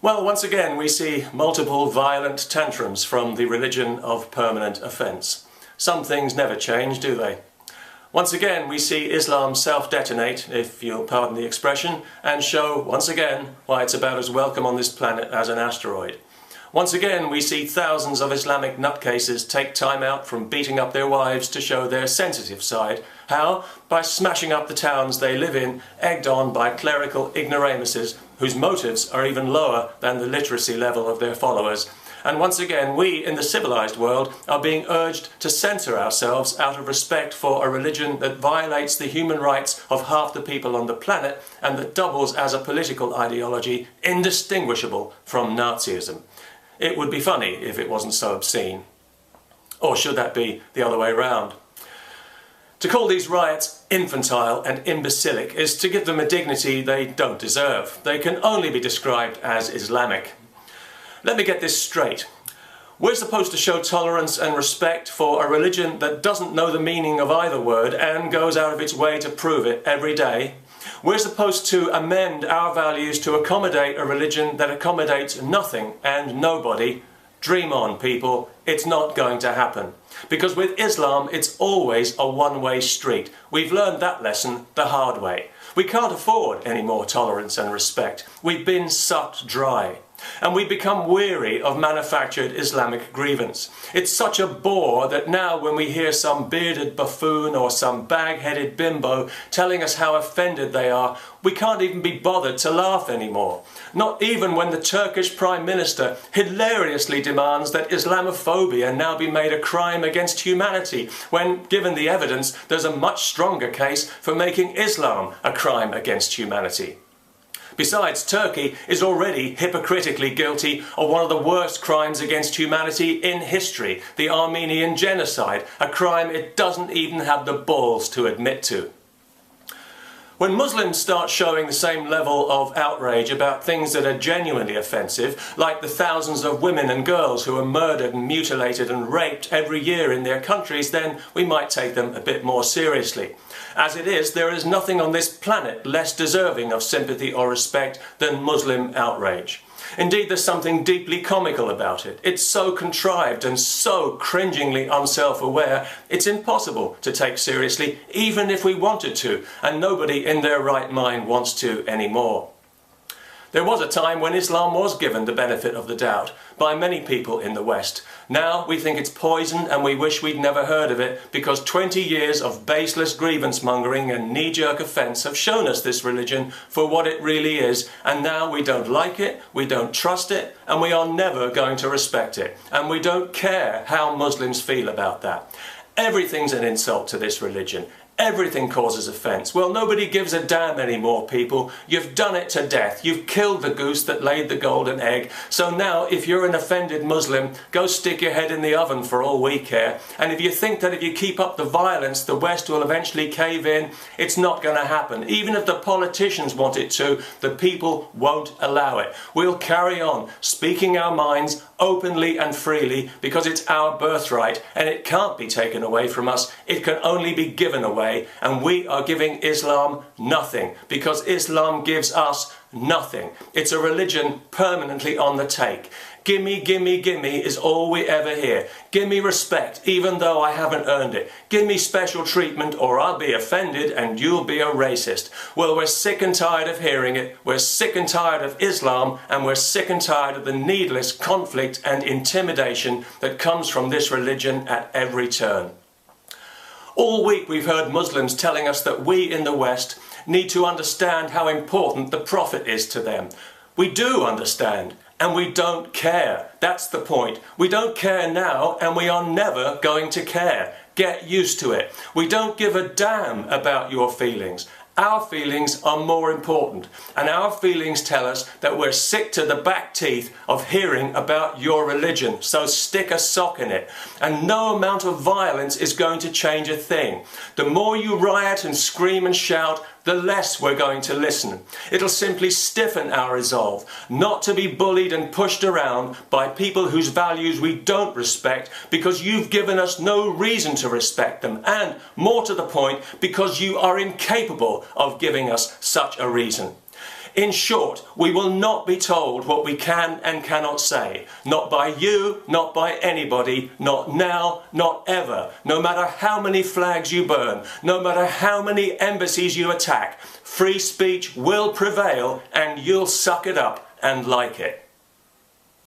Well, once again we see multiple violent tantrums from the religion of permanent offence. Some things never change, do they? Once again we see Islam self-detonate, if you'll pardon the expression, and show once again why it's about as welcome on this planet as an asteroid. Once again we see thousands of Islamic nutcases take time out from beating up their wives to show their sensitive side. How? By smashing up the towns they live in, egged on by clerical ignoramuses whose motives are even lower than the literacy level of their followers. And once again we in the civilized world are being urged to censor ourselves out of respect for a religion that violates the human rights of half the people on the planet and that doubles as a political ideology indistinguishable from Nazism. It would be funny if it wasn't so obscene. Or should that be the other way round? To call these riots infantile and imbecilic is to give them a dignity they don't deserve. They can only be described as Islamic. Let me get this straight. We're supposed to show tolerance and respect for a religion that doesn't know the meaning of either word and goes out of its way to prove it every day. We're supposed to amend our values to accommodate a religion that accommodates nothing and nobody. Dream on, people. It's not going to happen. Because with Islam, it's always a one-way street. We've learned that lesson the hard way. We can't afford any more tolerance and respect. We've been sucked dry. And we become weary of manufactured Islamic grievance. It's such a bore that now when we hear some bearded buffoon or some bag-headed bimbo telling us how offended they are, we can't even be bothered to laugh anymore. Not even when the Turkish Prime Minister hilariously demands that Islamophobia now be made a crime against humanity, when, given the evidence, there's a much stronger case for making Islam a crime against humanity. Besides, Turkey is already hypocritically guilty of one of the worst crimes against humanity in history, the Armenian genocide, a crime it doesn't even have the balls to admit to. When Muslims start showing the same level of outrage about things that are genuinely offensive, like the thousands of women and girls who are murdered and mutilated and raped every year in their countries, then we might take them a bit more seriously. As it is, there is nothing on this planet less deserving of sympathy or respect than Muslim outrage. Indeed, there's something deeply comical about it. It's so contrived and so cringingly unself-aware, it's impossible to take seriously, even if we wanted to, and nobody in their right mind wants to anymore. There was a time when Islam was given the benefit of the doubt by many people in the West. Now we think it's poison and we wish we'd never heard of it because 20 years of baseless grievance mongering and knee-jerk offence have shown us this religion for what it really is, and now we don't like it, we don't trust it, and we are never going to respect it. And we don't care how Muslims feel about that. Everything's an insult to this religion. Everything causes offence. Well, nobody gives a damn anymore, people. You've done it to death. You've killed the goose that laid the golden egg. So now, if you're an offended Muslim, go stick your head in the oven for all we care. And if you think that if you keep up the violence, the West will eventually cave in, it's not going to happen. Even if the politicians want it to, the people won't allow it. We'll carry on speaking our minds openly and freely because it's our birthright and it can't be taken away from us. It can only be given away. And we are giving Islam nothing because Islam gives us nothing. It's a religion permanently on the take. Gimme, gimme, gimme is all we ever hear. Gimme respect, even though I haven't earned it. Gimme special treatment or I'll be offended and you'll be a racist. Well, we're sick and tired of hearing it. We're sick and tired of Islam, and we're sick and tired of the needless conflict and intimidation that comes from this religion at every turn. All week we've heard Muslims telling us that we in the West need to understand how important the Prophet is to them. We do understand, and we don't care. That's the point. We don't care now, and we are never going to care. Get used to it. We don't give a damn about your feelings. Our feelings are more important, and our feelings tell us that we're sick to the back teeth of hearing about your religion, so stick a sock in it. And no amount of violence is going to change a thing. The more you riot and scream and shout, the less we're going to listen. It'll simply stiffen our resolve not to be bullied and pushed around by people whose values we don't respect because you've given us no reason to respect them, and, more to the point, because you are incapable of giving us such a reason. In short, we will not be told what we can and cannot say. Not by you, not by anybody, not now, not ever. No matter how many flags you burn, no matter how many embassies you attack, free speech will prevail and you'll suck it up and like it.